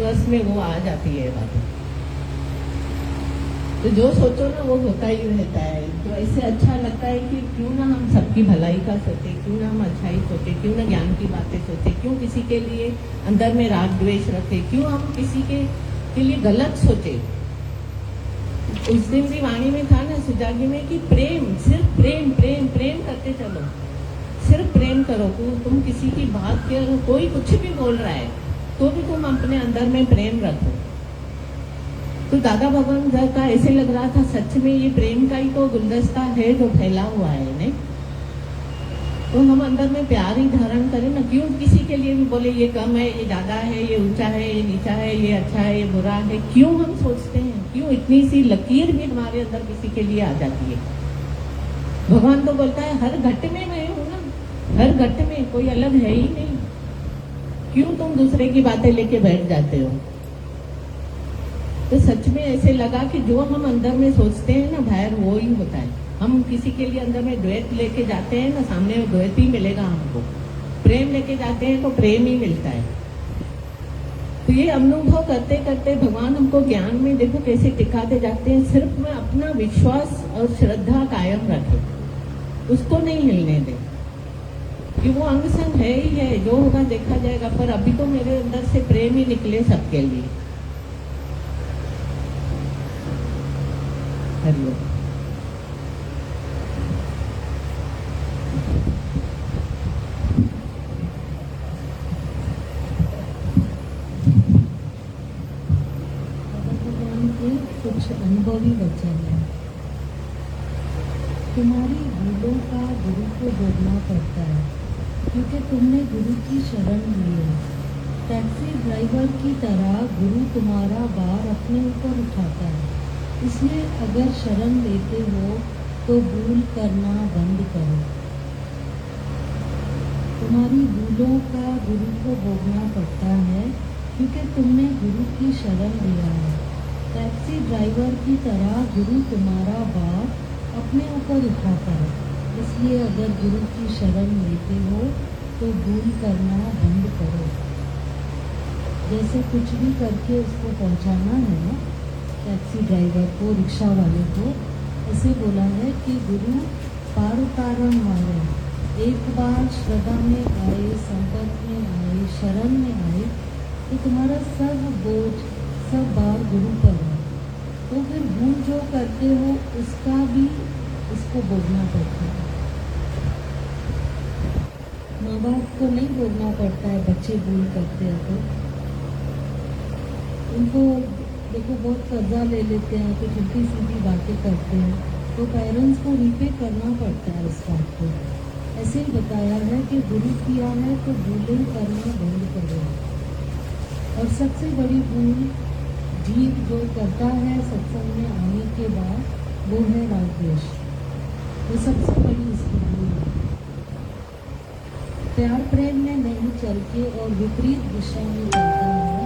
रस में वो आ जाती है बात। तो जो सोचो ना वो होता ही रहता है। तो ऐसे अच्छा लगता है कि क्यों ना हम सबकी भलाई का सोचे, क्यों ना हम अच्छाई सोचे, क्यों ना ज्ञान की बातें सोचे, क्यों किसी के लिए अंदर में राग द्वेष रखे, क्यों हम किसी के लिए गलत सोचे। उस दिन भी वाणी में था ना सुजागी में कि प्रेम, सिर्फ प्रेम प्रेम प्रेम करते चलो, सिर्फ प्रेम करो। तुम किसी की बात के कोई कुछ भी बोल रहा है तो भी तुम अपने अंदर में प्रेम रखो। तो दादा भगवान का ऐसे लग रहा था सच में ये प्रेम का ही तो गुलदस्ता है जो फैला हुआ है, नहीं? तो हम अंदर में प्यार ही धारण करें ना। क्यों किसी के लिए भी बोले ये कम है, ये ज्यादा है, ये ऊंचा है, ये नीचा है, ये अच्छा है, ये बुरा है, क्यों हम सोचते हैं? क्यों इतनी सी लकीर भी हमारे अंदर किसी के लिए आ जाती है? भगवान तो बोलता है हर घट में मैं हूं ना, हर घट में, कोई अलग है ही नहीं। क्यों तुम दूसरे की बातें लेके बैठ जाते हो? तो सच में ऐसे लगा कि जो हम अंदर में सोचते हैं ना बाहर वो ही होता है। हम किसी के लिए अंदर में द्वैत लेके जाते हैं ना, सामने में द्वैत ही मिलेगा हमको। प्रेम लेके जाते हैं तो प्रेम ही मिलता है। तो ये अनुभव करते करते भगवान हमको ज्ञान में देखो कैसे टिकाते जाते हैं। सिर्फ में अपना विश्वास और श्रद्धा कायम रखे, उसको नहीं हिलने दे कि वो अंग संग है ही है, जो होगा देखा जाएगा। पर अभी तो मेरे अंदर से प्रेम ही निकले सबके लिए। हरिओम। कुछ अनुभवी वचन है। तुम्हारी भूलों का गुरु को भोगना पड़ता है क्योंकि तुमने गुरु की शरण ली है। टैक्सी ड्राइवर की तरह गुरु तुम्हारा भार अपने ऊपर उठाता है, इसलिए अगर शरण लेते हो तो भूल करना बंद करो। तुम्हारी भूलों का गुरु को भोगना पड़ता है क्योंकि तुमने गुरु की शरण लिया है। टैक्सी ड्राइवर की तरह गुरु तुम्हारा भार अपने ऊपर उठाता है, इसलिए अगर गुरु की शरण लेते हो तो भूल करना बंद करो। जैसे कुछ भी करके उसको पहुंचाना है ना, टैक्सी ड्राइवर को, रिक्शा वाले को, ऐसे बोला है कि गुरु पार उतारण वाले, एक बार श्रद्धा में आए, संपर्क में आए, शरण में आए तो तुम्हारा सब बोझ, सब बार गुरु पर है। तो फिर भूल जो करते हो उसका भी उसको भोगना पड़ता है। माँ बाप को नहीं भोगना पड़ता है, बच्चे भूल करते हैं तो उनको देखो बहुत कर्जा ले लेते हैं तो उल्टी सीधी बातें करते हैं, तो पेरेंट्स को रीपे करना पड़ता है उस बात को। ऐसे ही बताया है कि गुरु किया है तो भूलें करना बंद करो। और सबसे बड़ी भूल जीव जो करता है सत्संग में आने के बाद वो है राग द्वेष। वो सबसे बड़ी इसकी भूल है। प्यार प्रेम में नहीं चल के और विपरीत दिशा में चलता है,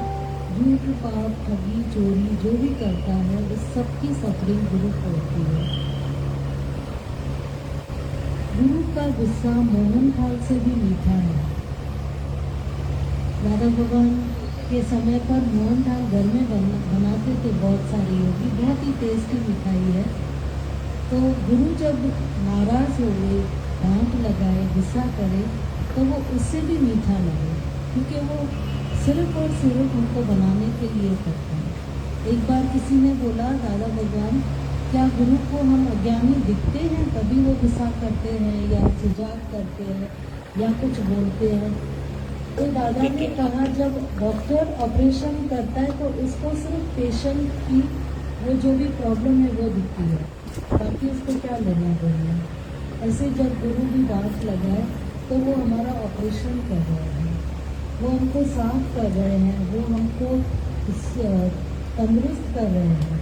झूठ, पाप, ठगी, चोरी जो भी करता है उस सबकी सफरिंग गुरु को होती है। गुरु का गुस्सा मोहन थाल से भी मीठा है। दादा भगवान के समय पर मोहन थाल घर में बनाते थे बहुत सारे योगी, बहुत ही टेस्टी मिठाई है। तो गुरु जब नाराज हो गए, डांट लगाए, गुस्सा करे तो वो उससे भी मीठा लगे, क्योंकि वो सिर्फ और सिर्फ उनको बनाने के लिए करते हैं। एक बार किसी ने बोला, दादा भगवान क्या गुरु को हम अज्ञानी दिखते हैं तभी वो गुस्सा करते हैं या सुजाग करते हैं या कुछ बोलते हैं? तो दादा ने कहा जब डॉक्टर ऑपरेशन करता है तो उसको सिर्फ पेशेंट की वो जो भी प्रॉब्लम है वो दिखती है, बाकी उसको क्या लेना देना। ऐसे जब गुरु भी बात लगाए तो वो हमारा ऑपरेशन कर रहे हैं, वो हमको साफ कर रहे हैं, वो हमको तंदुरुस्त कर रहे हैं।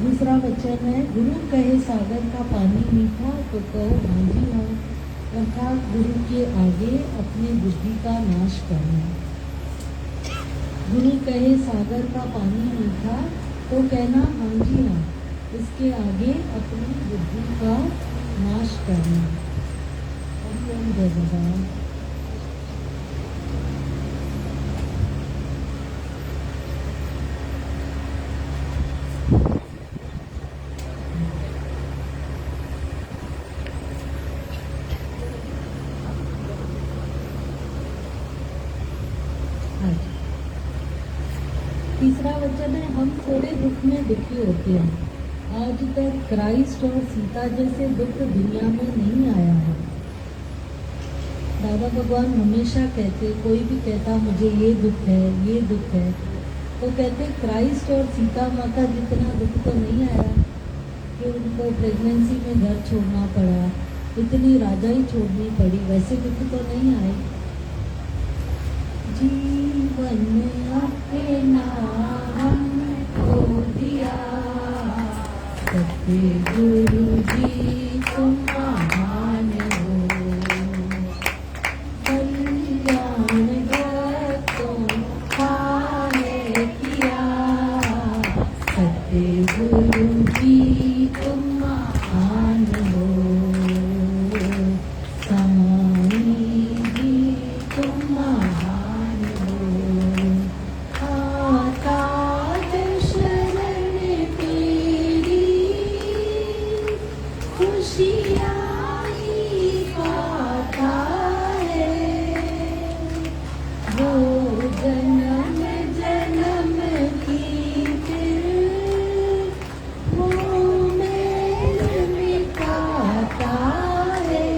दूसरा वचन है, गुरु कहे सागर का पानी मीठा तो कहो हाँ जी हाँ, अर्थात गुरु के आगे अपनी बुद्धि का नाश करना। गुरु कहे सागर का पानी मीठा तो कहना हाँ जी हाँ, इसके आगे अपनी बुद्धि का नाश करना। जय भगवान। अच्छा। तीसरा वचन है, हम थोड़े दुख में दुखी होते हैं। आज तक क्राइस्ट और सीता जैसे दुख दुनिया में नहीं आया है। दादा भगवान हमेशा कहते, कोई भी कहता मुझे ये दुख है, ये दुख है, तो कहते क्राइस्ट और सीता माता जितना दुख तो नहीं आया कि उनको प्रेगनेंसी में घर छोड़ना पड़ा, इतनी राजाई छोड़नी पड़ी, वैसे दुख तो नहीं आए। जीवन अपना हमको दिया, सत्य गुरु जी तुम महान हो, कल्याण भक्तों का है किया, सत्य गुरु जी तुम महान हो, साईं जी तुम महान हो, आता शरण तेरी, खुशियाँ ही पाता है, वो जन्म जन्म की फिर वो मेल मिटाता है,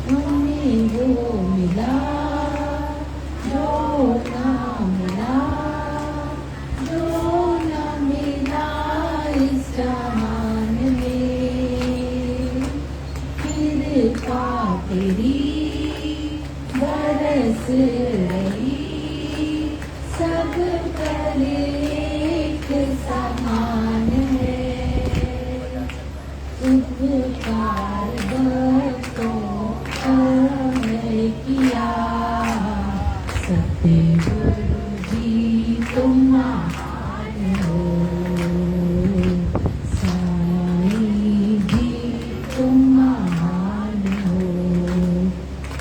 हमें वो मिला जो ना मिला, जो ना मिला इस जहान में, कृपा तेरी बरस रही, सब पर एक समान है, उपकार भक्तों ने किया, सत्य गुरु जी तुम महान हो, साईं जी तुम महान हो,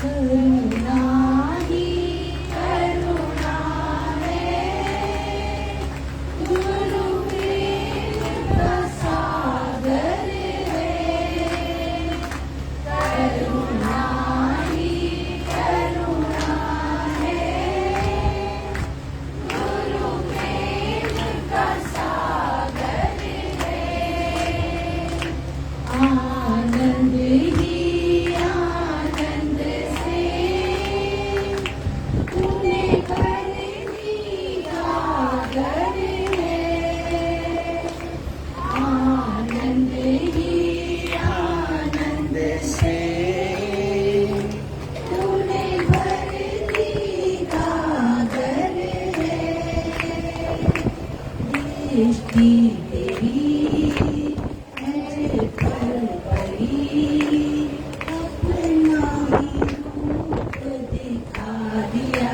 करुणा ही करुणा है, गुरु प्रेम का सागर है, करुणा ही करुणा है, गुरु प्रेम का सागर है, आनंद ही आनंद से तूने भरनी गागर है, आनंद ही आनंद से तूने भरनी गागर है, दृष्टि तेरी है पर पड़ी, अपना ही रूप दिखा दिया,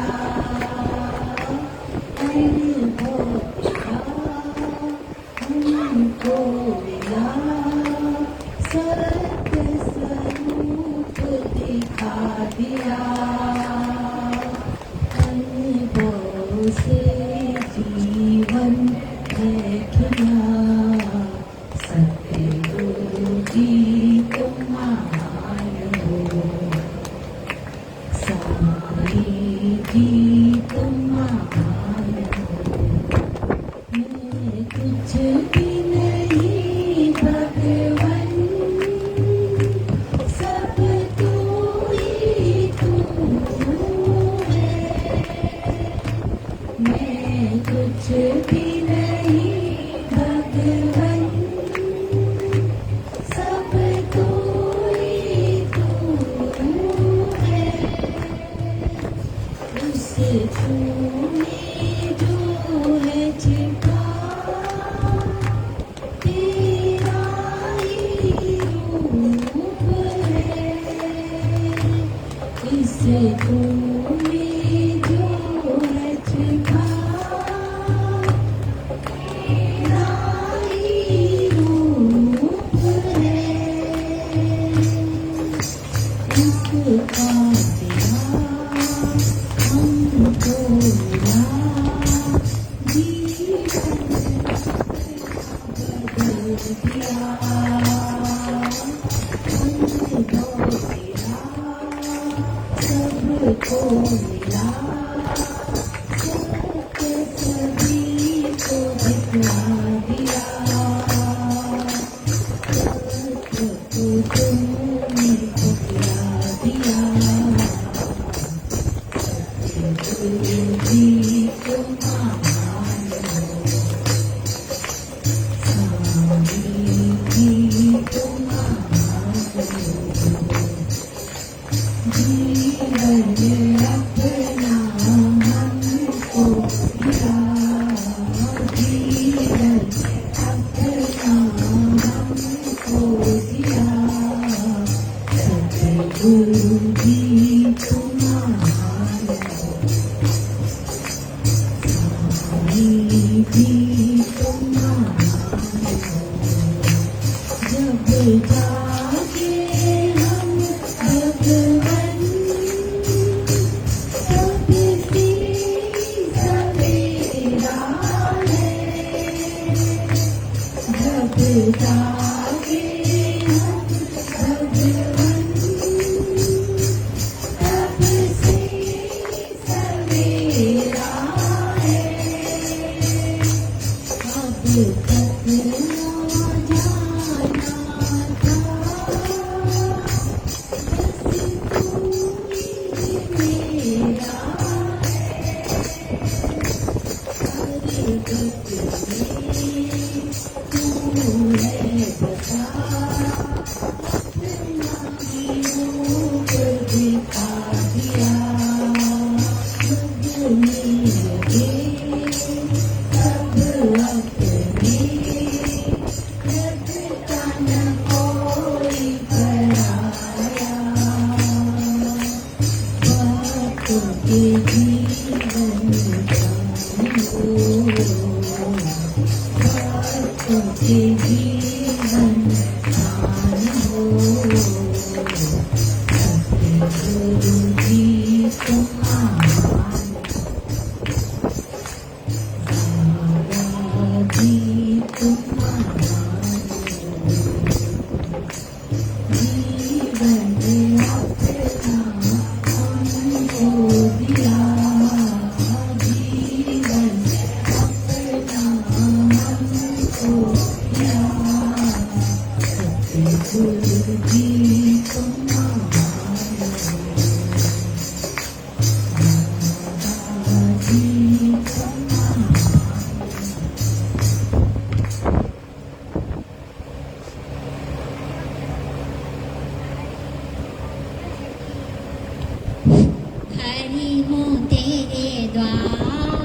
अनुभव हमको मिला, सत्य स्वरूप दिखा दिया, अनुभव से जीवन है खिला, सत्य गुरु जी तुम महान हो, साईं जी तुम महान हो, मैं कुछ भी नहीं भगवन, सब तू ही तू है, मैं कुछ भी नहीं भगवन, सब तू ही तू है, उस तू में जो है छिपा, तेरा ही रूप है, इस तू में जो है छिपा, तेरा ही रूप है, इसका तेरा हमको मिला, सत्य सभी को दिखला दिया, सत्य को तुमने पकड़ा दिया, गुरु जी तुम महान हो, स्वामी जी तुम महान हो, जीवन अपना हमको दिया, जीवन अपना हमको दिया, सतगुरु जी तुम महान हो, स्वामी जी तुम महान हो, जब जागे हम भगवन सबसे सवेरा है, जब जागे हम भगवन सबसे सवेरा है, अब तक न जाना था, बस तू ही मेरा है, हर गत में तू है बता, अपना ही रूप दिखा दिया, लगने लगे सब अपने, लगता न कोई पराया, बातों के जीवन जानो, बातों के जीवन जानो, सतगुरु जी तुम महान, बाबा जी तुम महान, जीवन अपना हमको दिया, जीवन अपना हमको दिया, सतगुरु जी तुम महान, बाबा जी तुम महान। हरि हूँ तेरे द्वार,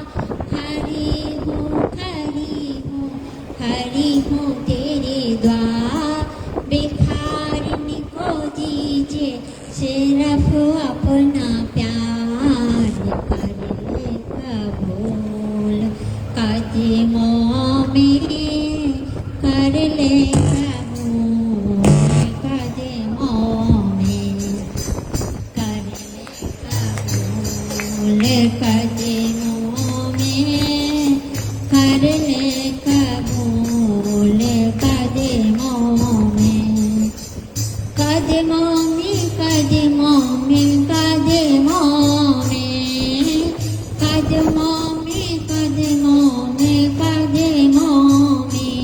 हरि हूँ हरि हूँ तेरे द्वार, भिखारिनी को दीजिए सिर्फ अपना प्यार, कर ले कबूल कदमों में, कर ले कबूल कदमों में, कर ले कबूल कदमों में, कर ले कबूल कदमों में, कदमों में कदमों में कदमों में, कदमों में कदमों में कदमों में,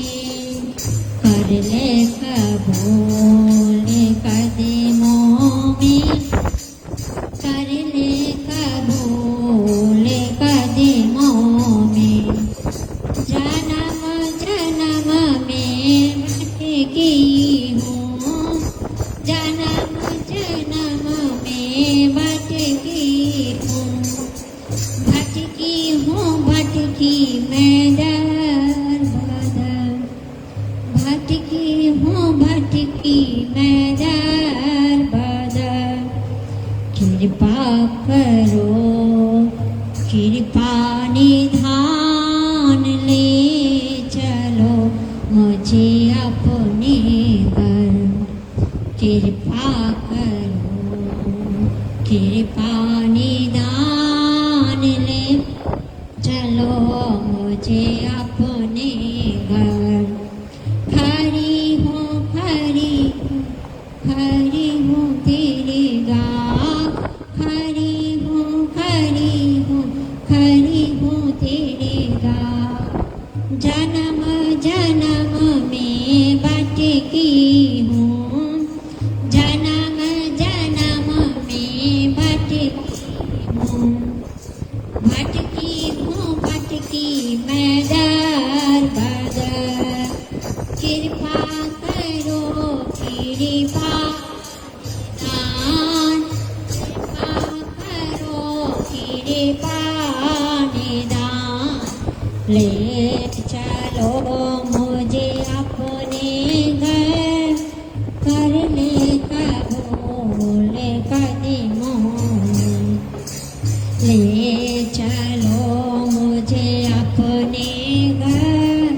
कर ले कबूल कदमों में, कर ले कबूल कदमों में, जन्म जन्म में भटकी हूँ, जन्म जन्म में भटकी हूँ, भटकी हूँ भटकी मैं दर बदर, भटकी हूँ भटकी मैं दर बदर, कृपा करो कृपा निधान ले चलो मुझे अपने घर, कृपा करो कृपा निधान ले चलो मुझे अपने घर, खरी हूँ तेरी गाह, खरी हूँ ले चलो मुझे अपने घर, कर ले कबूल कदमों में। ले चलो मुझे अपने घर,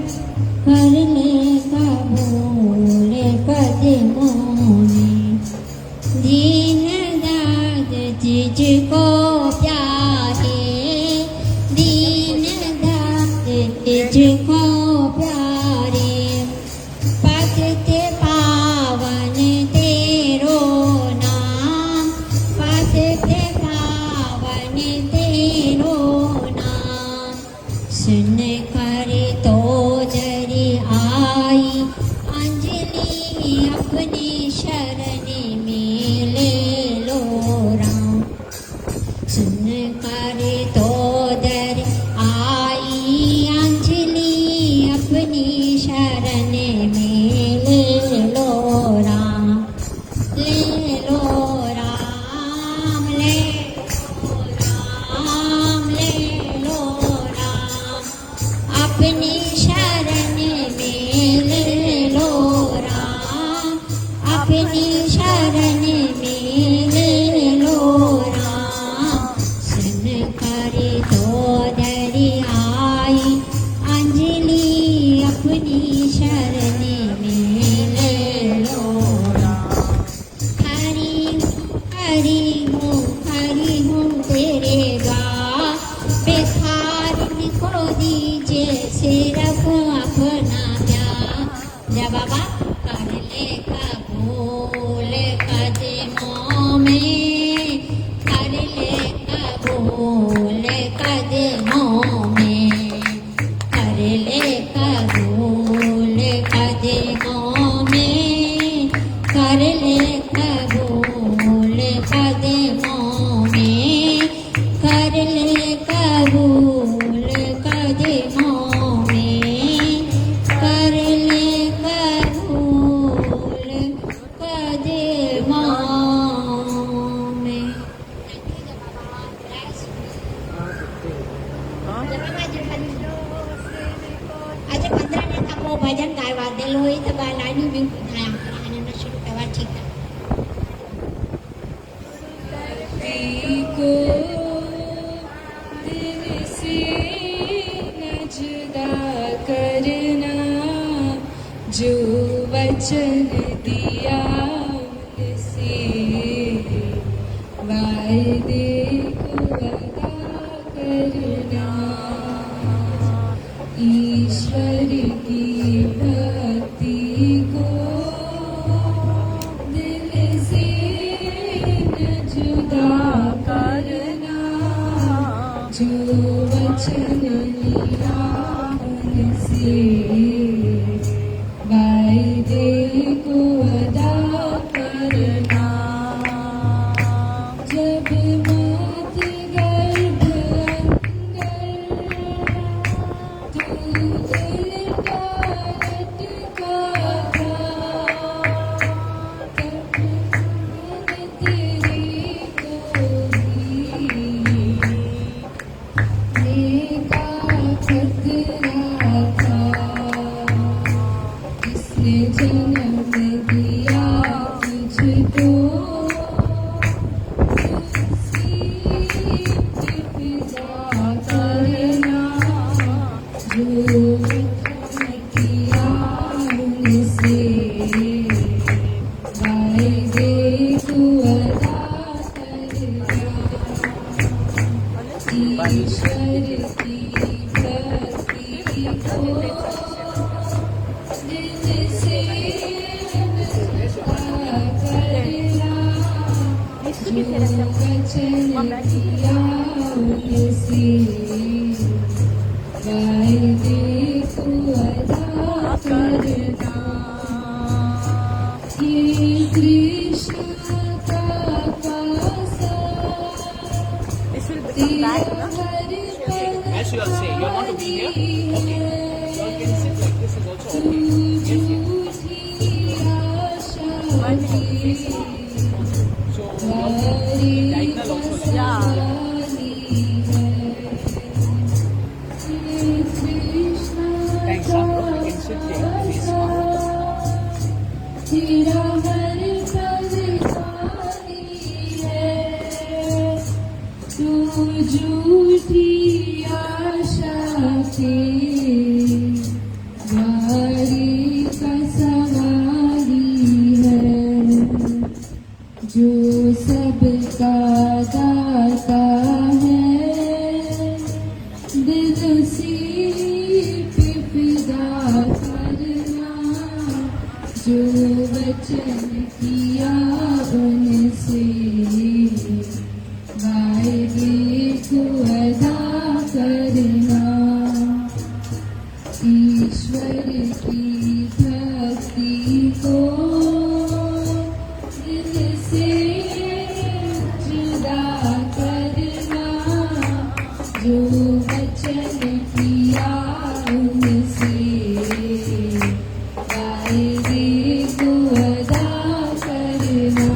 कर ले कबूल कदमों में। दीन दर्द तुझको प्यारे, दीन दर्द तुझको प्यारे, पतित पावन तेरो नाम, पतित पावन तेरो नाम। सुन कर तो जरी आई अंजलि अपनी शरण में ले लो राम। सुन कर तो दर आई अंजलि अपनी शरण में ले लो राम। ले लो राम, ले लो राम, ले लो राम, अपनी शरण में ले लो राम, अपनी शरण में ले लो राम। सुन कर तो दरी आई अंजलि अपनी शरण में ले लो राम। हरि हूँ तेरे द्वार, भिखारी को दीजिए सिर्फ अपना प्यार। जब बाबा कर ले कबूल कदमों में, कर ले कबूल कदमों में, कर ले कबूल कदमों में, कर ले कबूल कदमों में, कर ले कबूल कदमों में, कर ले कबूल कदमों में। આજે 15 મિનિટ આપણો ભજન ગાવા દેલું હોય તો લાઈન બી અને શરૂ કરવા ઠીક છે। को दिल से न जुदा करना, जो वचन दिया मुझसे, वायदे को अदा करना। ईश्वर की भक्ति को दिल से न जुदा करना, जो वचन लिया उनसे, वायदे को अदा करना। जब मात गर्भ अंदर तू दिल का लटका था, तब मैंने तेरी को भी देखा खतरा था। किसने जन्म दिया तुझको, तुझसे फिदा करना, जो वचन किया उनसे, वायदे को अदा करना। ईश्वर की भक्ति को दिल से जुदा करना, जो वचन दिया उनसे, वायदे को अदा करना। ये कृष्ण का पासा तेरा हर As you all say, you want to be here? Okay. You all can sit like this is also okay. Yes, yes. So, diagonal also like Yeah. झूठी आशा के वारी का सवारी है, जो सबका दाता है, दिल उसी पे फिदा करना, जो वचन किया उनसे वायदे को अदा करना। ईश्वर की भक्ति को दिल से जुदा करना, जो वचन किया उनसे वायदे को अदा करना।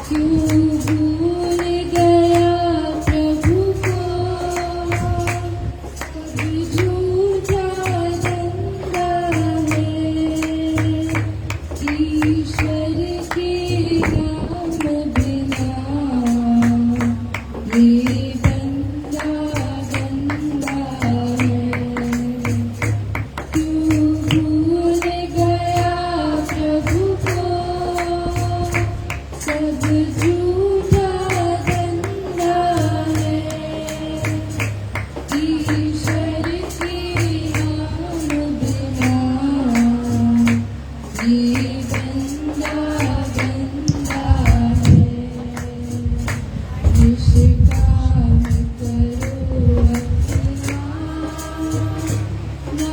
क्यों भूल गया प्रभु को, कभी झूठा धंधा है, ईश्वर के नाम बिना ये बंदा गंदा है। क्यों भूल गया प्रभु को, सब झूठा धंधा है, ईश्वर के नाम बिना ये बंदा गंदा है। निष्काम करो अपना,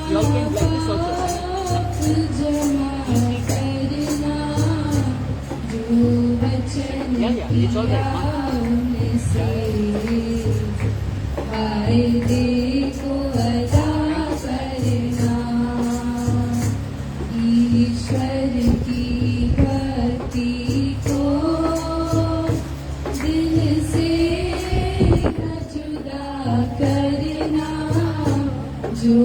You all can blend this also. पाप जमा करना, जो वचन Yeah, it's all right, ma. उनसे वायदे को अदा करना। ईश्वर की भक्ति को दिल से न जुदा करना, जो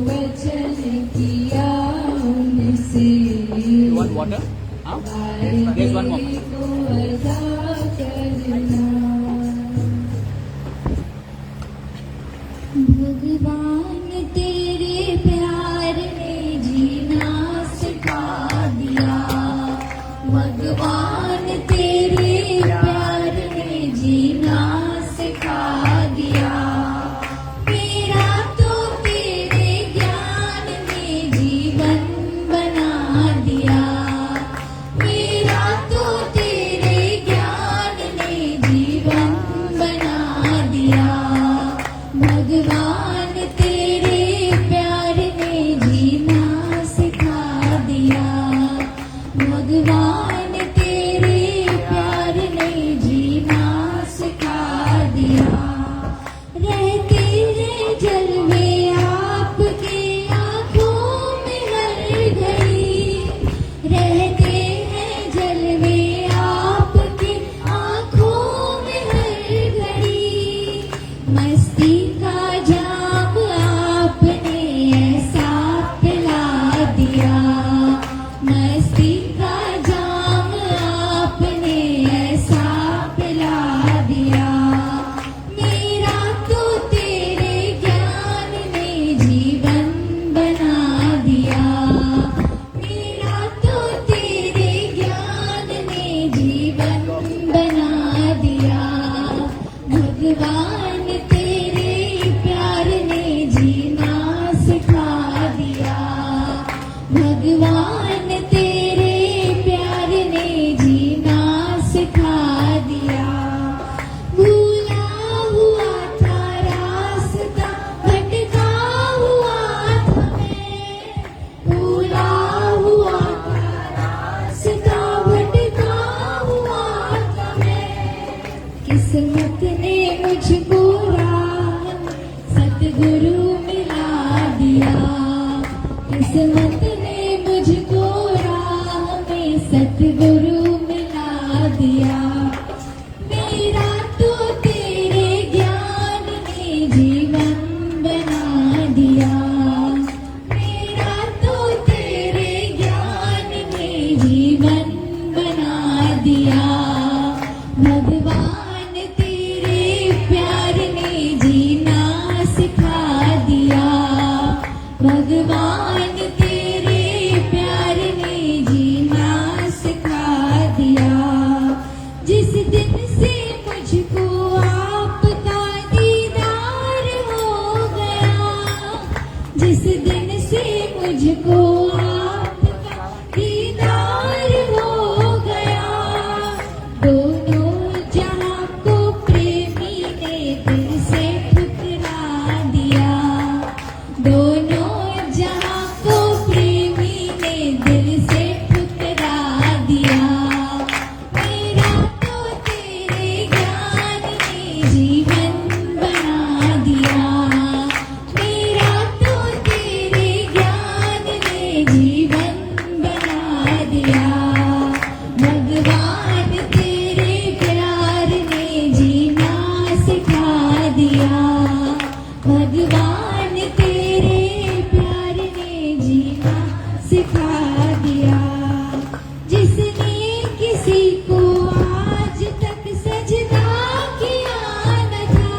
वचन किया उनसे You want water? Huh? There's one more. वायदे को अदा करना। भगवान तेरे प्यार ने जीना सिखा दिया, भगवान तेरे प्यार ने जीना सिखा दिया। मेरा तो तेरे ज्ञान ने जीवन बना दिया, मेरा तो तेरे ज्ञान ने जीवन बना दिया। भगवान तेरे प्यार ने जीना सिखा दिया, भगवान तेरे प्यार ने जीना सिखा दिया। रहते हैं जलवे आपके आँखों में हर घड़ी, रहते हैं जलवे आपके आँखों में हर घड़ी। मस्ती का जाम आपने ऐसा पिला दिया, मस्ती का जाम आपने ऐसा पिला दिया। मेरा तो तेरे ज्ञान ने जीवन बना दिया, मेरा तो तेरे ज्ञान ने जीवन बना दिया। भगवान तेरे प्यार ने जीना सिखा दिया, भगवान तेरे प्यार ने जीना सिखा दिया। भूला हुआ था रास्ता, भटका हुआ था मैं, भूला हुआ था रास्ता, भटका हुआ था मैं। किस्मत ने मुझको दिया। भगवान तेरे प्यार ने जीना सिखा दिया। जिसने किसी को आज तक सजदा किया न था,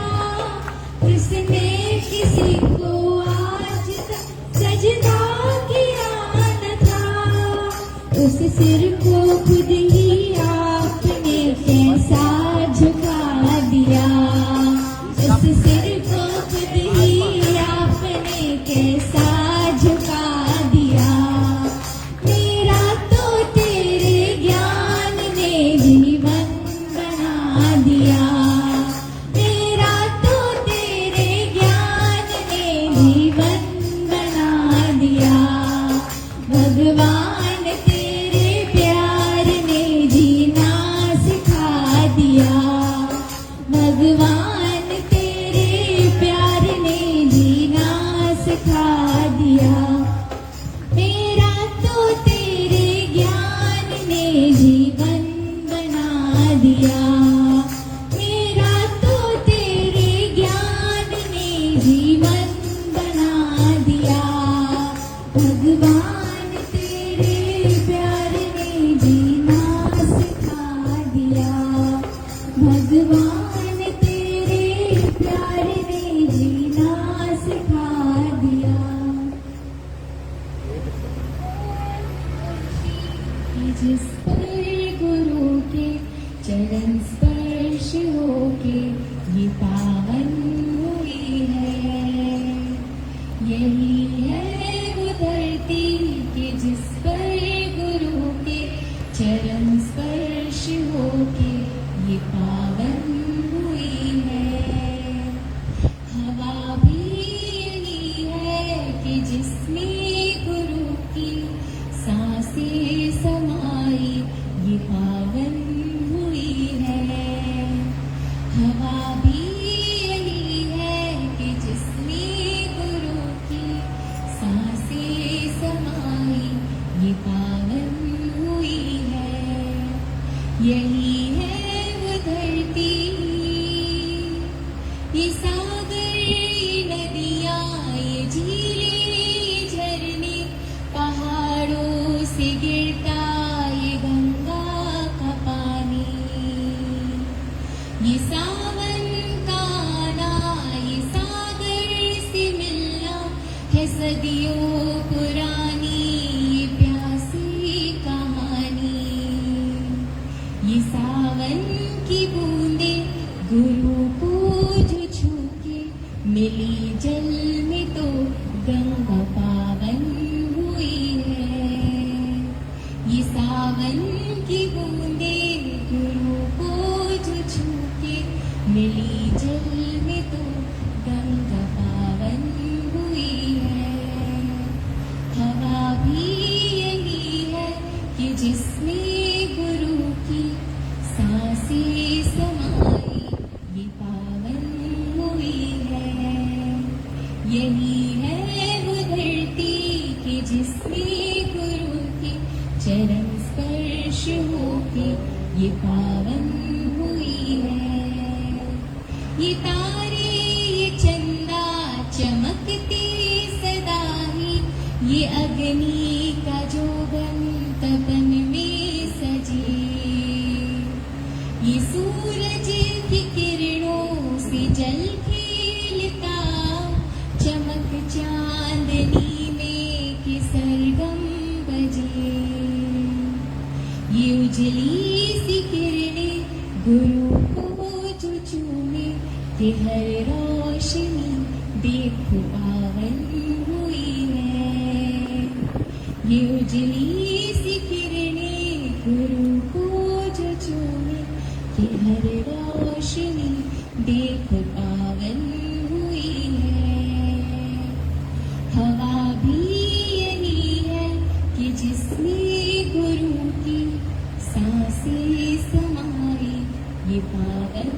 जिसने किसी को आज तक सजदा किया न था, उस सिर को खुद ही आपने कैसा झुका दिया। उस सिर को खुद ही आपने कैसा झुका दिया। मेरा तो तेरे ज्ञान ने जीवन बना दिया। मेरा तो तेरे ज्ञान ने जीवन बना दिया। भगवान तेरे प्यार ने जीना सिखा दिया। भगवान तेरे प्यार ने जीना सिखा दिया। मेरा तो तेरे ज्ञान ने जीवन बना दिया। मेरा तो तेरे ज्ञान ने जीवन बना दिया। भगवान तेरे प्यार ने जीना सिखा दिया। भगवान तेरे प्यार ने जीना सिखा दिया। जिस पर गुरु के चरण स्पर्श होके ये पावन हुई है। यही है वो धरती के जिस पर गुरु के चरण स्पर्श होके ये पावन हुई है। हवा भी यही है कि जिसमें गुरु की सांसें समाई ये पावन हुई है। हवा भी यही है कि जिसमें गुरु की सांसें समाई ये पावन हुई है। यही है वो धरती, ये सागर, ये नदियाँ, ये झीलें, ये झरने, पहाड़ों से गिरता ये गंगा का पानी। ये सावन का आना, ये सागर से मिलना है सदियों पुरानी ये प्यासी कहानी। ये सावन की बूंदे गुरु को जो छू के मिली जल में तो गंगा पावन हुई है। ये सावन की बूंदे गुरु को जो छू के मिली जल में तो गंगा पावन हुई है। हवा भी यही है कि जिसमें गुरु की सांसें समाई ये पावन हुई है। यही है वो धरती कि जिसमें गुरु के चरण स्पर्श होके ये पावन हुई है। ये तारे, ये चंदा चमकते सदा ही, ये अग्नि का जोगन तपन में सजे। ये सूरज की किरणों से जल खेलता, चमक चांदनी में कि सरगम बजे। ये उजली सी किरणें गुरु को जो चूमे कि हर रोशनी देख पावन हुई है। ये उजली सी किरणें गुरु को जो चूमे कि हर रोशनी देख पावन हुई है। हवा भी यही है कि जिसमें गुरु की सांसें समाई ये पावन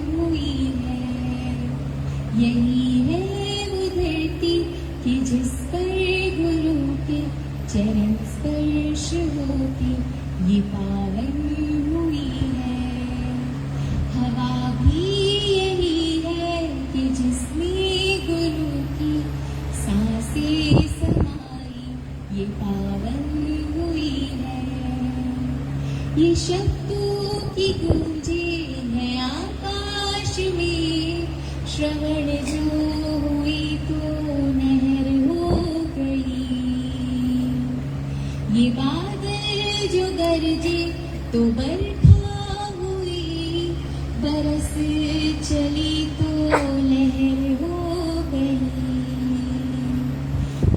हुई है। यही है वो धरती कि जिस पर गुरु के चरण स्पर्श होके ये पावन हुई है। हवा भी यही है कि श्रवण जो हुई तो नहर हो गई, ये बादल जो गरजे तो बरखा हुई, बरस चली तो लहर हो गई।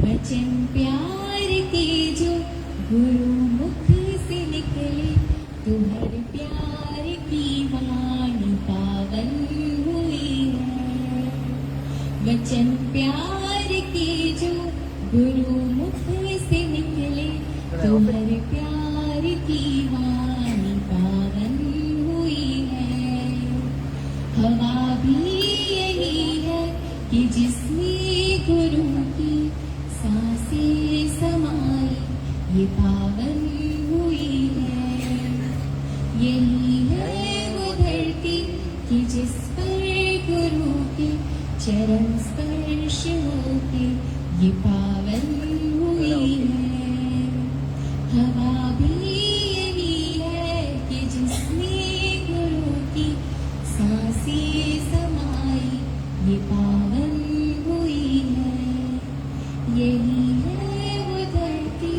वचन प्यार के जो गुरु मुख से निकले, तुम्हारे प्यार की वाणी पावन हुई है। वचन प्यार के जो गुरु मुख से निकले, तुम्हारे प्यार की वाणी पावन हुई है। हवा भी यही है कि जिसमें गुरु की सांसें समाई, ये पावन हुई है। यही है वो धरती कि जिस पर गुरु के चरण स्पर्श होके ये पावन हुई है। हवा भी यही है कि जिसमें गुरु की सांसें समाई, ये पावन हुई है। यही है वो धरती।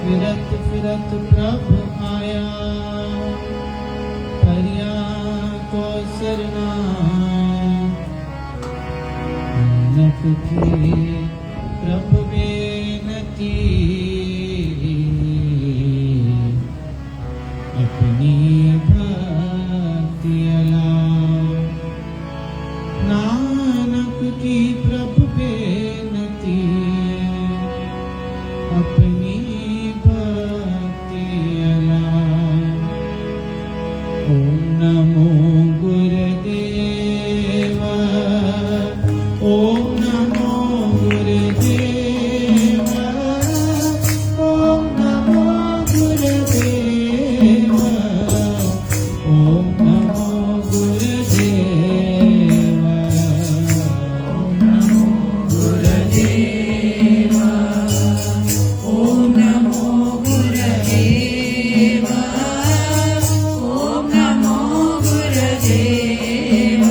फिरत फिरत प्रभ आया, करना नानक की प्रभु बेनती अपनी भक्ति अलाव नानक की प्रभु बेनती अपनी भक्ति अलाव ओम नमो गुरुदेव ओम नमो गुरुदेव ओम नमो गुरुदेव ओम नमो गुरुदेव ओम नमो गुरुदेव ओम नमो गुरुदेव ओम नमो गुरुदेव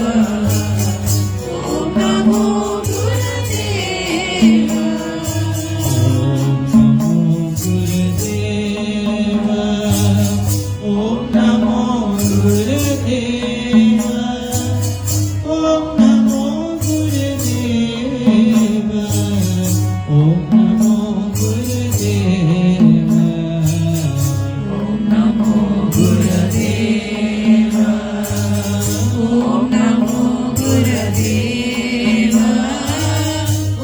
ओम नमो गुरुदेव ओम नमो गुरुदेव ओम नमो गुरुदेव ओम नमो गुरुदेव ओम नमो गुरुदेव ओम नमो गुरुदेव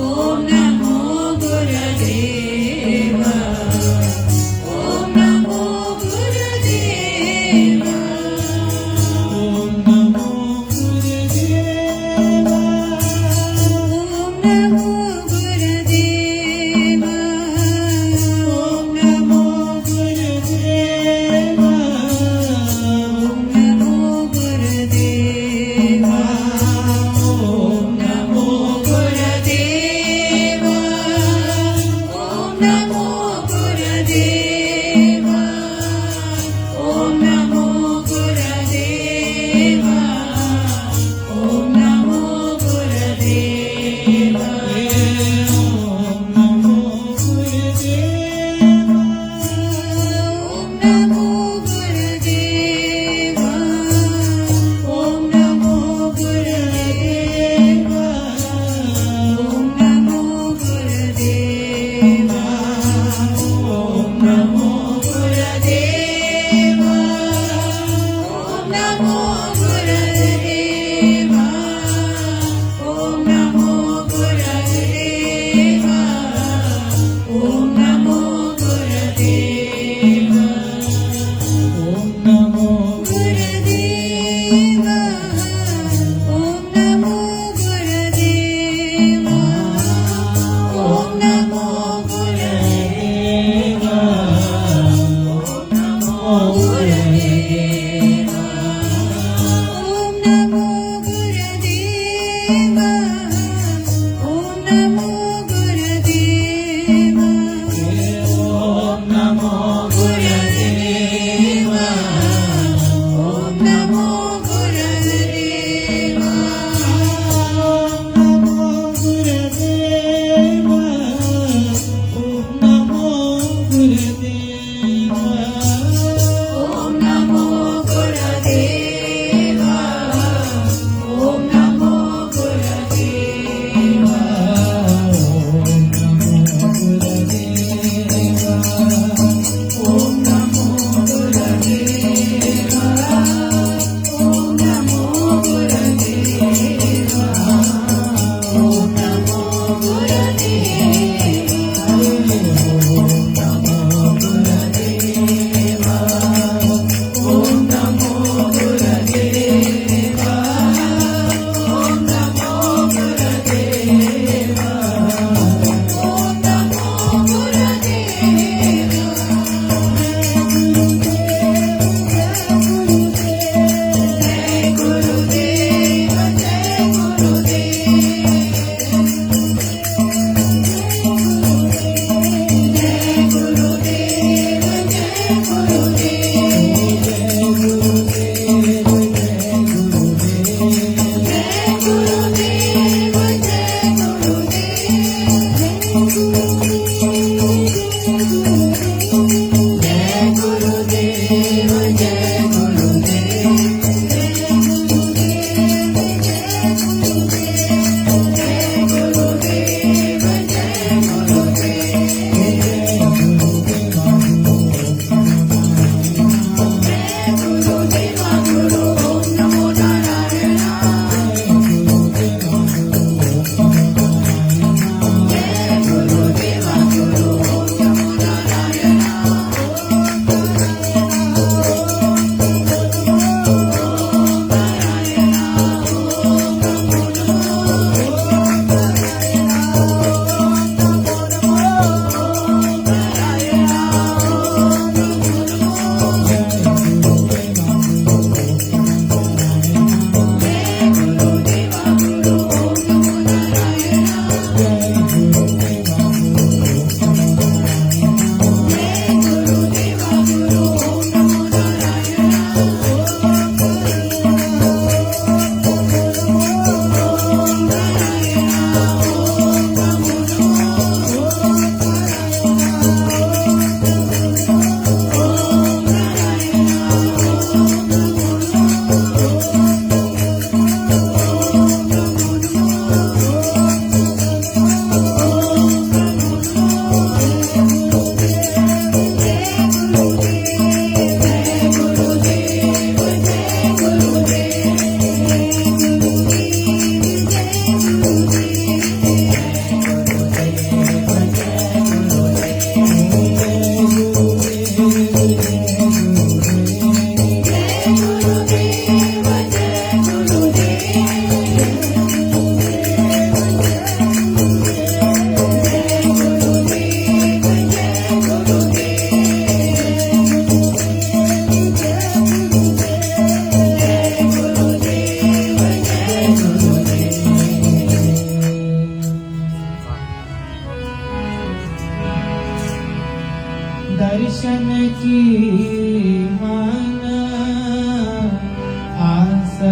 ओम नमो गुरुदेव ओम नमो गुरुदेव ओम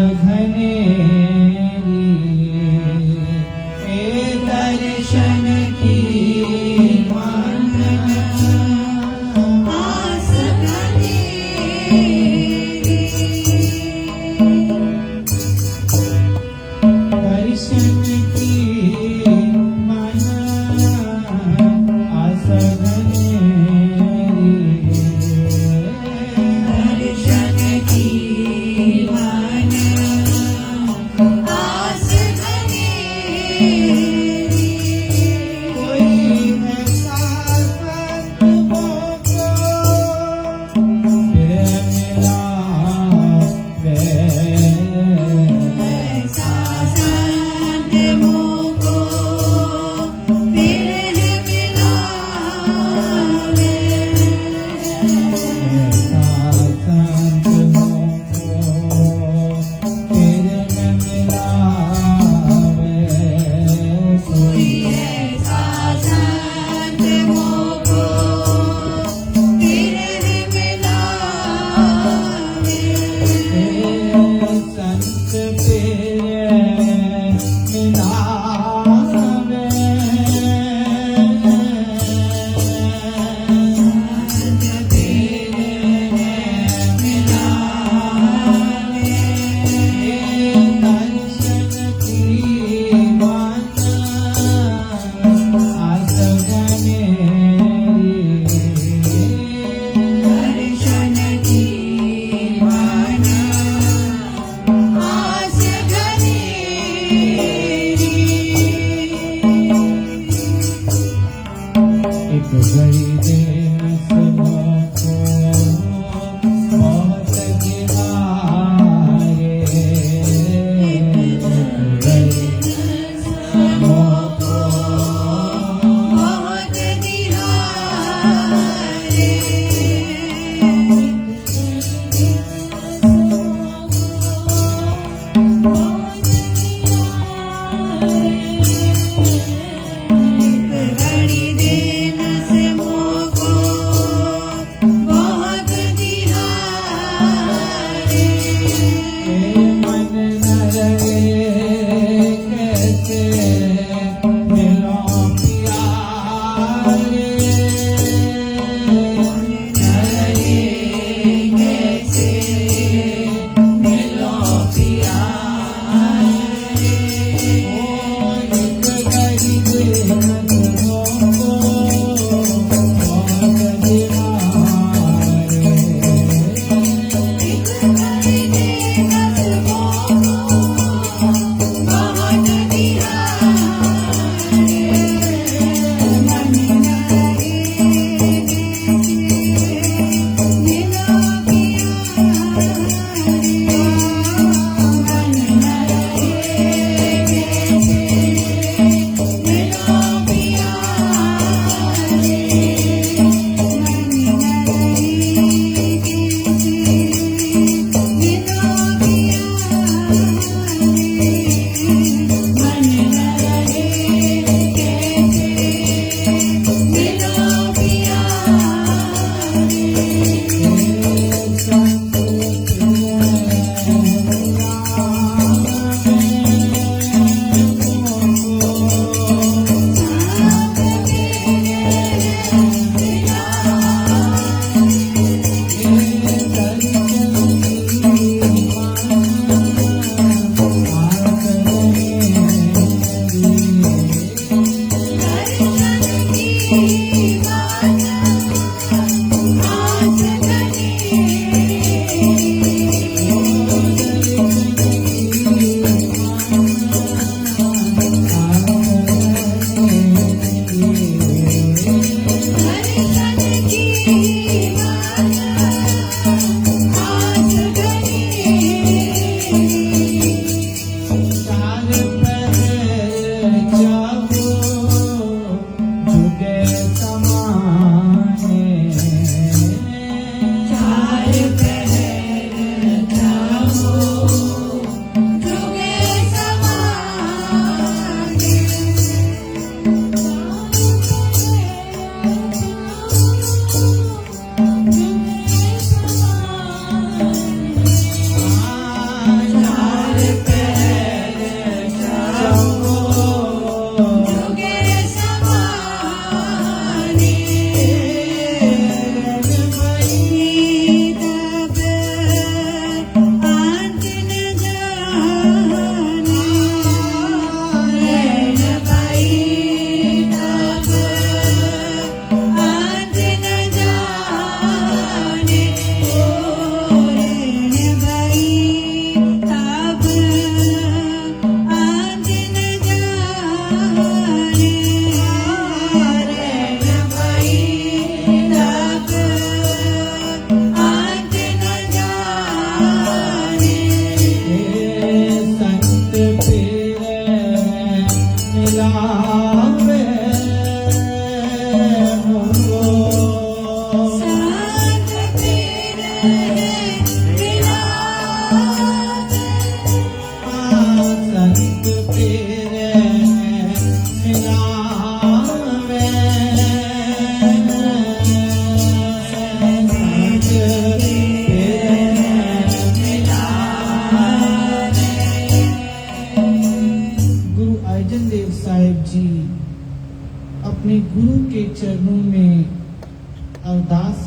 घनेरी ए दर्शन की मान आस घनेरी दर्शन की मन आस घनेरी दर्शन की मन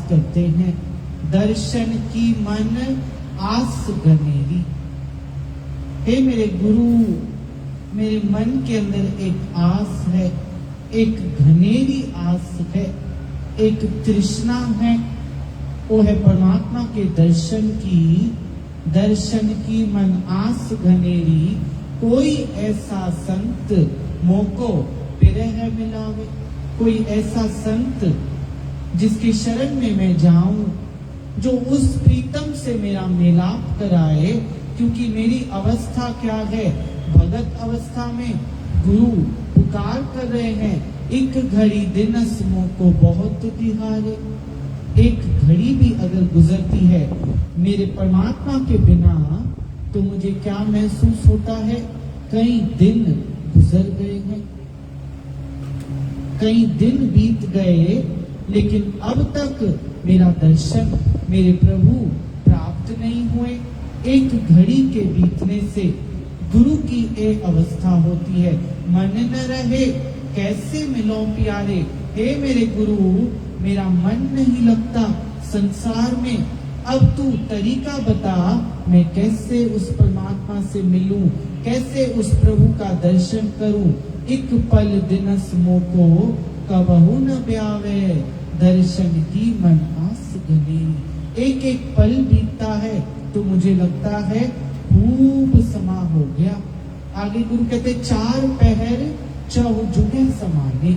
करते हैं, दर्शन की मन आस घनेरी। हे मेरे गुरु, मेरे मन के अंदर एक आस है, एक घनेरी आस है, एक तृष्णा है, वो है परमात्मा के दर्शन की मन आस घनेरी। कोई ऐसा संत मोको बिरह मिलावे, कोई ऐसा संत जिसकी शरण में मैं जाऊं, जो उस प्रीतम से मेरा मिलाप कराए। क्योंकि मेरी अवस्था क्या है, भगत अवस्था में गुरु पुकार कर रहे हैं, एक घड़ी दिनस मोको बहुत दिहारे। एक घड़ी भी अगर गुजरती है मेरे परमात्मा के बिना, तो मुझे क्या महसूस होता है, कई दिन गुजर गए हैं, कई दिन बीत गए, लेकिन अब तक मेरा दर्शन मेरे प्रभु प्राप्त नहीं हुए। एक घड़ी के बीतने से गुरु की एक अवस्था होती है, मन न रहे कैसे मिलो प्यारे। हे मेरे गुरु, मेरा मन नहीं लगता संसार में, अब तू तरीका बता, मैं कैसे उस परमात्मा से मिलूं, कैसे उस प्रभु का दर्शन करूं। एक पल दिनस मोको कबहू न ब्यावे, दर्शन की मन आस घनेरी। एक एक पल बीतता है तो मुझे लगता है खूब समा हो गया। आगे गुरु कहते 4 पहर चहुजुगे समाने।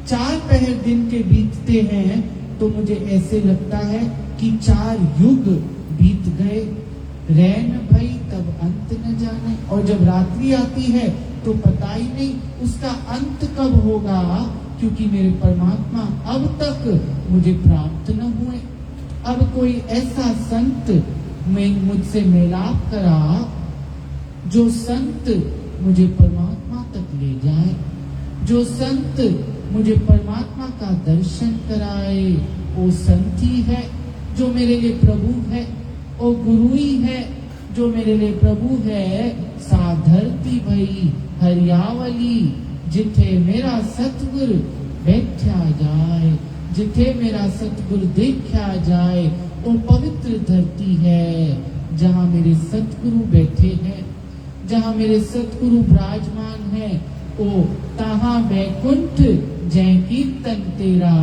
4 पहर दिन के बीतते हैं तो मुझे ऐसे लगता है कि 4 युग बीत गए। रैन भई तब अंत न जाने, और जब रात्रि आती है तो पता ही नहीं उसका अंत कब होगा, क्योंकि मेरे परमात्मा अब तक मुझे प्राप्त न हुए। अब कोई ऐसा संत में मुझसे मिलाप करा, जो संत मुझे परमात्मा तक ले जाए, जो संत मुझे परमात्मा का दर्शन कराए। वो संत ही है जो मेरे लिए प्रभु है, वो गुरु ही है जो मेरे लिए प्रभु है। साधरती भई हरियावली, जिथे मेरा सतगुरु बैठा जाए, जिथे मेरा सतगुरु देखा जाए। वो पवित्र धरती है जहाँ मेरे सतगुरु बैठे हैं, जहाँ मेरे सतगुरु विराजमान है। ओ तहाँ वैकुंठ जय कीर्तन तेरा,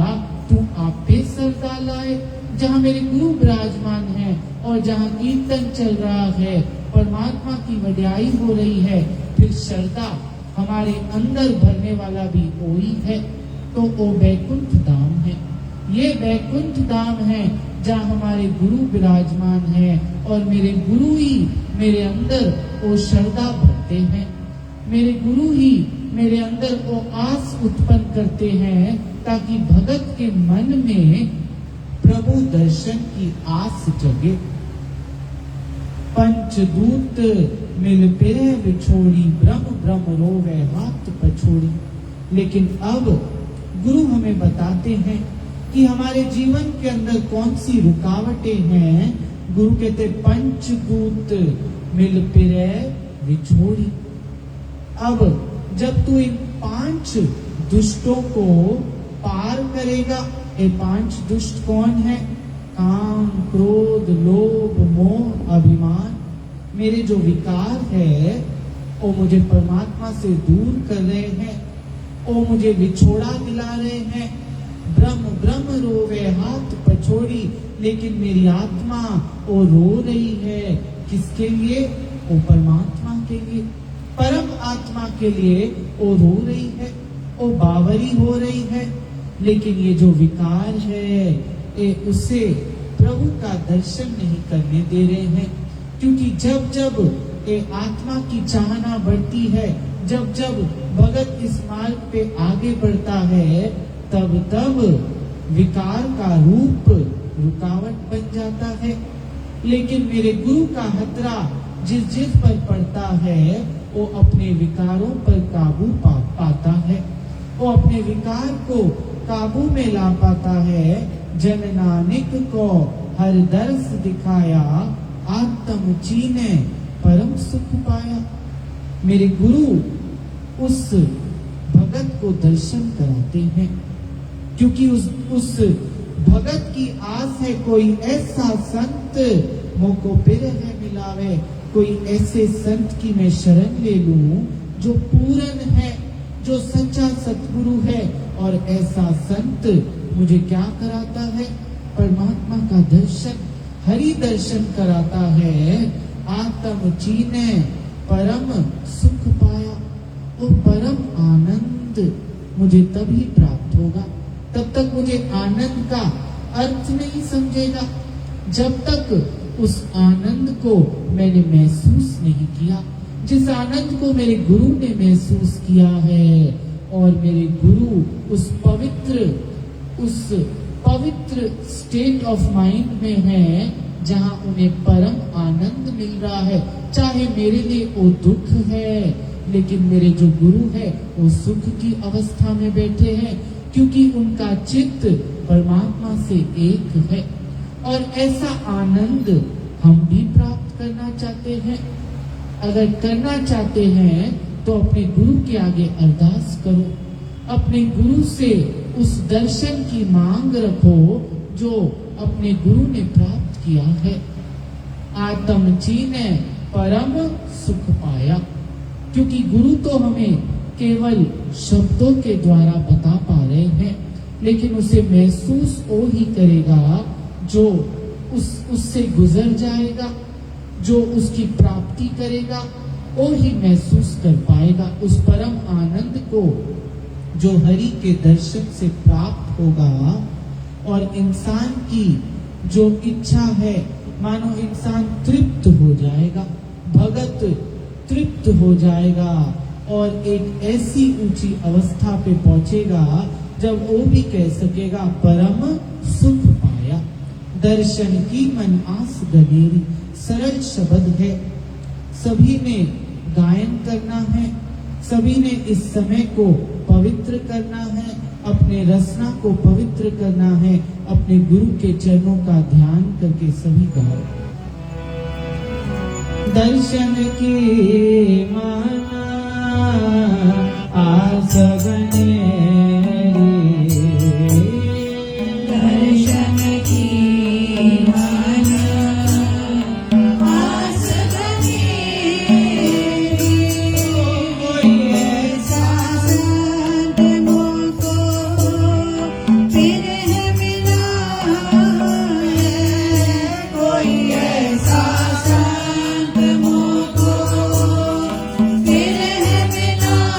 तू आपे सरदा लाए। जहाँ मेरे गुरु विराजमान है और जहाँ कीर्तन चल रहा है, परमात्मा की वड्याई हो रही है, फिर श्रद्धा हमारे अंदर भरने वाला भी वही है। तो वो वैकुंठ धाम है, ये वैकुंठ धाम है जहाँ हमारे गुरु विराजमान है, और मेरे गुरु ही मेरे अंदर वो श्रद्धा भरते हैं, मेरे गुरु ही मेरे अंदर वो आस उत्पन्न करते हैं, ताकि भगत के मन में प्रभु दर्शन की आस जगे। पंचदूत मिल पिरे बिछोड़ी, ब्रह्म ब्रह्म रोवे हाथ पछोड़ी। लेकिन अब गुरु हमें बताते हैं कि हमारे जीवन के अंदर कौन सी रुकावटें हैं। गुरु कहते पंचदूत मिल पिरे बिछोड़ी। अब जब तू इन 5 दुष्टों को पार करेगा, ये 5 दुष्ट कौन है? काम, क्रोध, लोभ, मोह, अभिमान। मेरे जो विकार है वो मुझे परमात्मा से दूर कर रहे हैं, वो मुझे विछोड़ा दिला रहे हैं। ब्रह्म ब्रह्म रोवे हाथ पछोड़ी, लेकिन मेरी आत्मा वो रो रही है किसके लिए? वो परमात्मा के लिए, परम आत्मा के लिए वो रो रही है, वो बावरी हो रही है। लेकिन ये जो विकार है ये उसे प्रभु का दर्शन नहीं करने दे रहे हैं। क्योंकि जब जब ये आत्मा की चाहना बढ़ती है, जब जब भगत इस मार्ग पे आगे बढ़ता है, तब तब विकार का रूप रुकावट बन जाता है। लेकिन मेरे गुरु का हतरा जिस जिस पर पड़ता है, वो अपने विकारों पर काबू पाता है, वो अपने विकार को काबू में ला पाता है। जन नानक को हर दर्श दिखाया, आत्म चीने परम सुख पाया। मेरे गुरु उस भगत को दर्शन कराते हैं, क्योंकि उस भगत की आस है, कोई ऐसा संत मोको बिरह मिलावे, कोई ऐसे संत की मैं शरण ले लूं जो पूर्ण है, जो सच्चा सतगुरु है। और ऐसा संत मुझे क्या कराता है? परमात्मा का दर्शन, हरि दर्शन कराता है। आत्म चीने परम सुख पाया, वो परम आनंद मुझे तभी प्राप्त होगा। तब तक मुझे आनंद का अर्थ नहीं समझेगा जब तक उस आनंद को मैंने महसूस नहीं किया, जिस आनंद को मेरे गुरु ने महसूस किया है। और मेरे गुरु उस पवित्र स्टेट ऑफ माइंड में है जहां उन्हें परम आनंद मिल रहा है। चाहे मेरे लिए वो दुख है, लेकिन मेरे जो गुरु है वो सुख की अवस्था में बैठे हैं, क्योंकि उनका चित्त परमात्मा से एक है। और ऐसा आनंद हम भी प्राप्त करना चाहते हैं। अगर करना चाहते हैं तो अपने गुरु के आगे अरदास करो, अपने गुरु से उस दर्शन की मांग रखो जो अपने गुरु ने प्राप्त किया है। आत्मची ने परम सुख पाया, क्योंकि गुरु तो हमें केवल शब्दों के द्वारा बता पा रहे हैं, लेकिन उसे महसूस वो ही करेगा जो उससे गुजर जाएगा, जो उसकी प्राप्ति करेगा, वो ही महसूस कर पाएगा उस परम आनंद को जो हरि के दर्शन से प्राप्त होगा। और इंसान की जो इच्छा है, मानो इंसान तृप्त हो जाएगा, भगत तृप्त हो जाएगा और एक ऐसी ऊंची अवस्था पे पहुंचेगा जब वो भी कह सकेगा परम सुख पाया। दर्शन की मन आस गनेरी, सरल शब्द है। सभी ने गायन करना है, सभी ने इस समय को पवित्र करना है, अपने रसना को पवित्र करना है, अपने गुरु के चरणों का ध्यान करके सभी गाओ। दर्शन की माना आस गनेरी, दर्शन की माना आस गनेरी, कोई ऐसा संत मोको बिरह मिलावे, कोई ऐसा संत मोको बिरह मिलावे।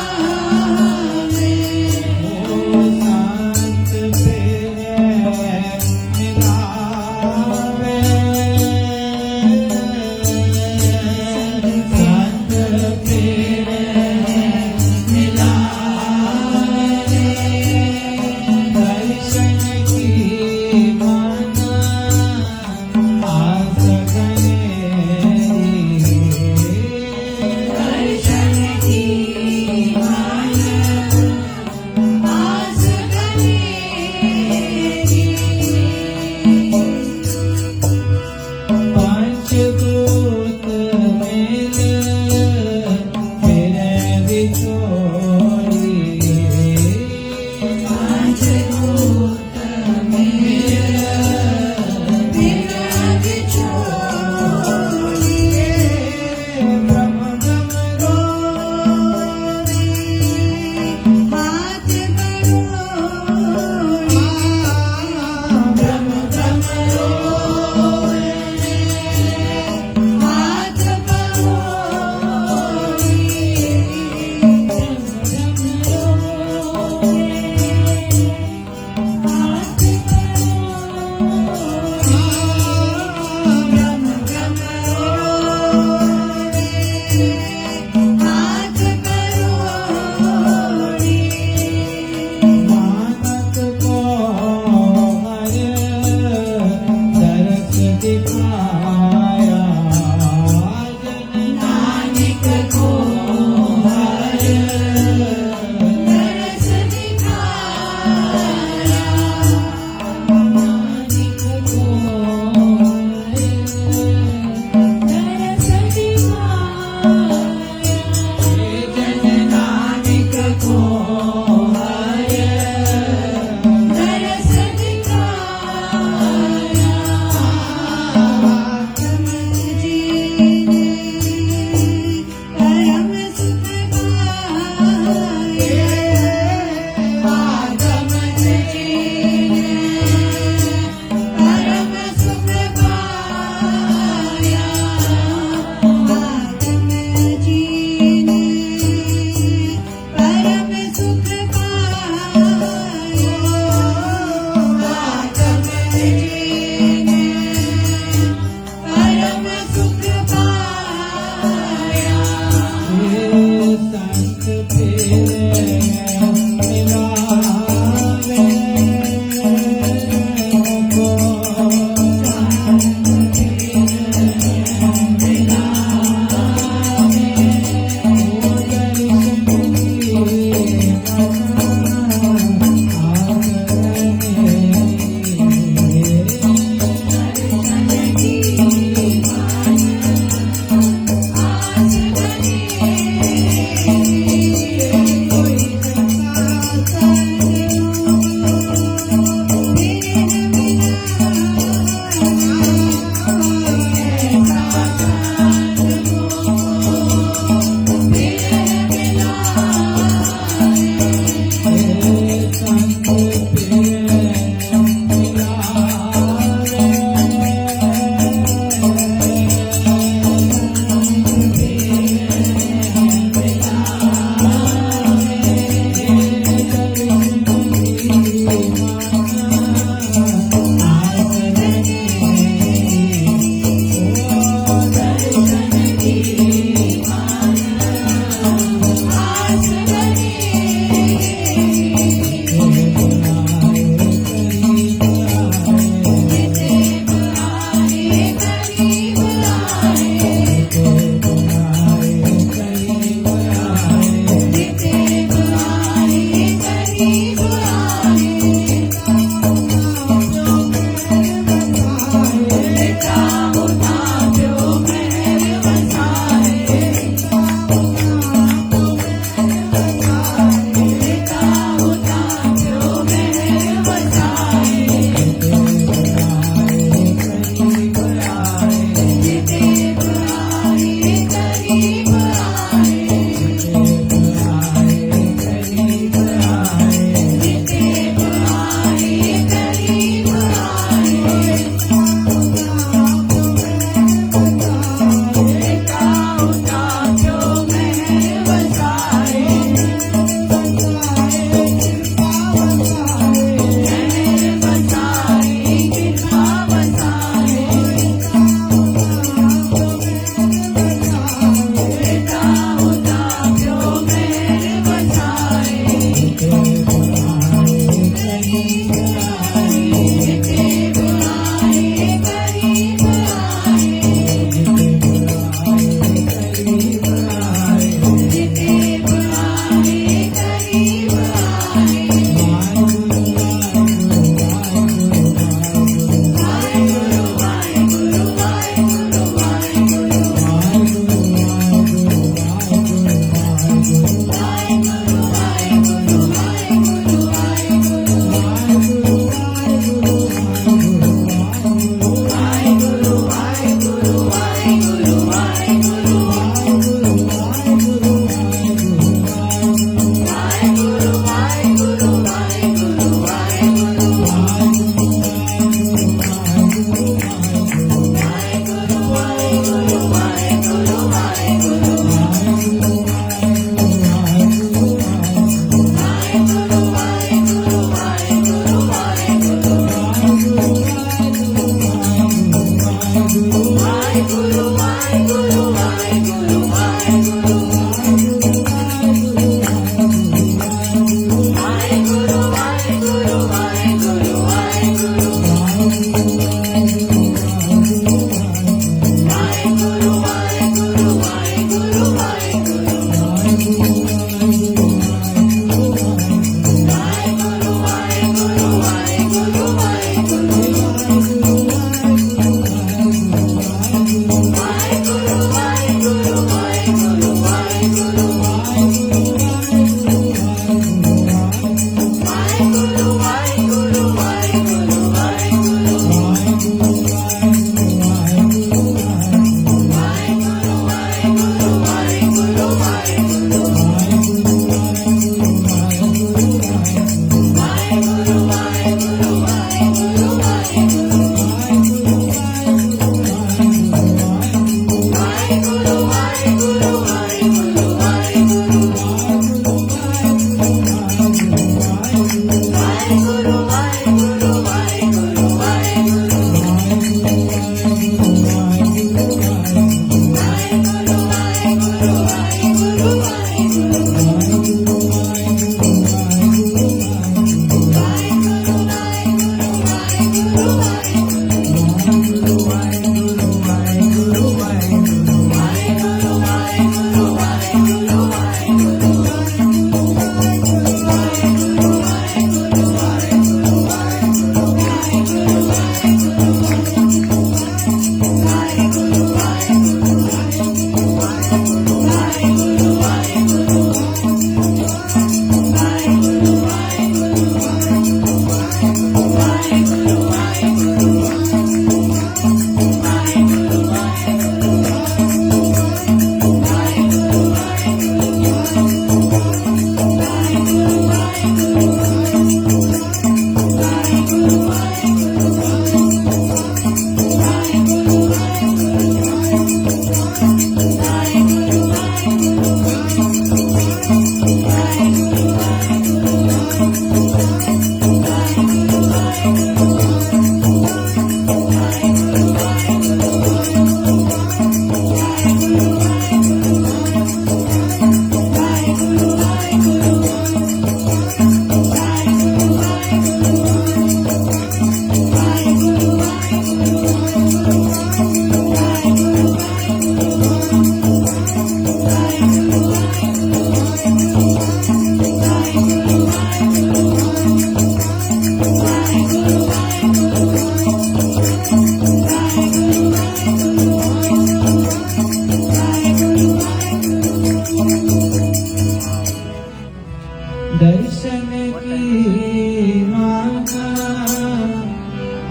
दर्शन की मांगा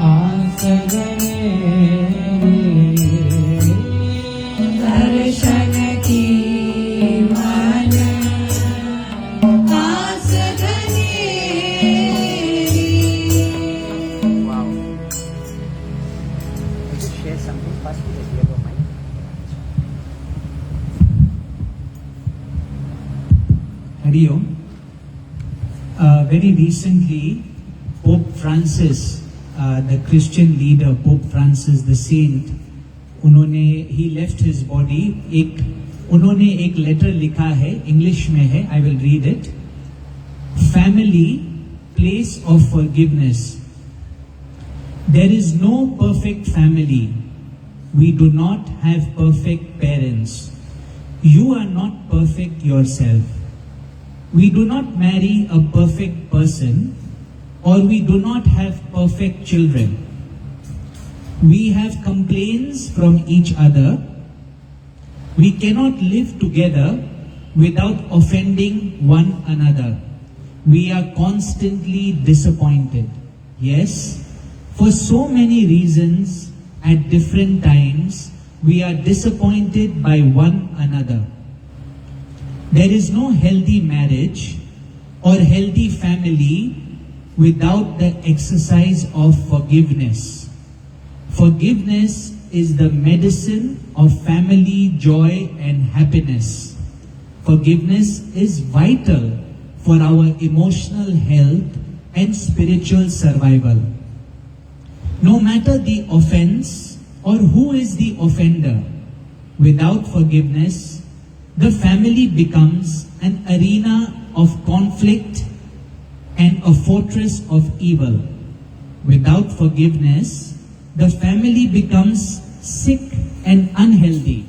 आसगने दर्शन की माना आस घनेरी। Wow. Could you share something first with the dear of mine? Hari Om. Very recently, Pope Francis, the Christian leader, Pope Francis the Saint, he left his body. उन्होंने एक लेटर लिखा है, इंग्लिश में है, I will read it. Family, place of forgiveness. There is no perfect family. We do not have perfect parents. You are not perfect yourself. We do not marry a perfect person, or we do not have perfect children. We have complaints from each other. We cannot live together without offending one another. We are constantly disappointed. Yes, for so many reasons at different times, we are disappointed by one another. There is no healthy marriage or healthy family without the exercise of forgiveness. Forgiveness is the medicine of family joy and happiness. Forgiveness is vital for our emotional health and spiritual survival. No matter the offense or who is the offender, without forgiveness, the family becomes an arena of conflict and a fortress of evil. Without forgiveness, the family becomes sick and unhealthy.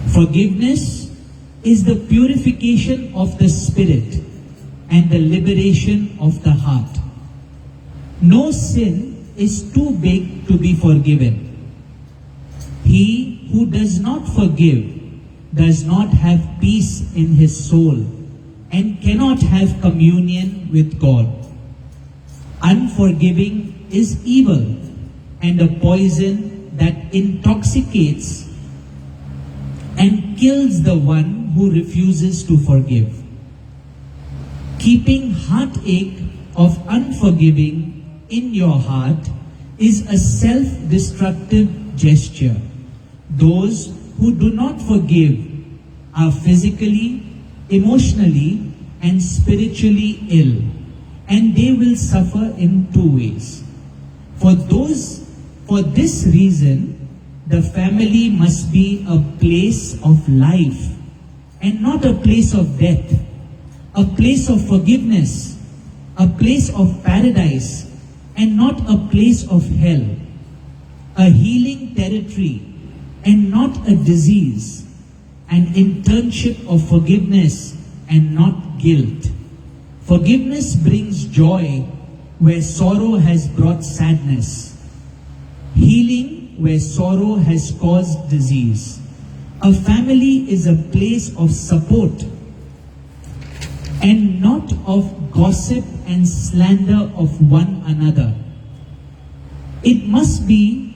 Forgiveness is the purification of the spirit and the liberation of the heart. No sin is too big to be forgiven. He who does not forgive does not have peace in his soul and cannot have communion with God. Unforgiving is evil and a poison that intoxicates and kills the one who refuses to forgive. Keeping heartache of unforgiving in your heart is a self-destructive gesture. Those who do not forgive are physically, emotionally, and spiritually ill, and they will suffer in two ways. For this reason, the family must be a place of life and not a place of death, a place of forgiveness, a place of paradise, and not a place of hell, a healing territory and not a disease, an internship of forgiveness and not guilt. Forgiveness brings joy where sorrow has brought sadness, healing where sorrow has caused disease. A family is a place of support and not of gossip and slander of one another. It must be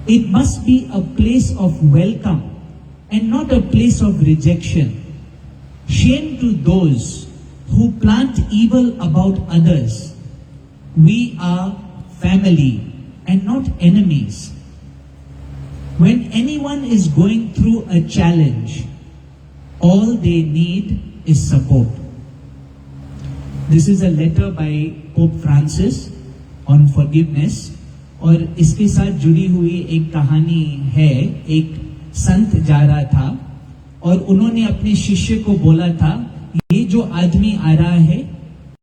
a place of welcome and not a place of rejection. Shame to those who plant evil about others. We are family and not enemies. When anyone is going through a challenge, all they need is support. This is a letter by Pope Francis on forgiveness. और इसके साथ जुड़ी हुई एक कहानी है। एक संत जा रहा था और उन्होंने अपने शिष्य को बोला था, ये जो आदमी आ रहा है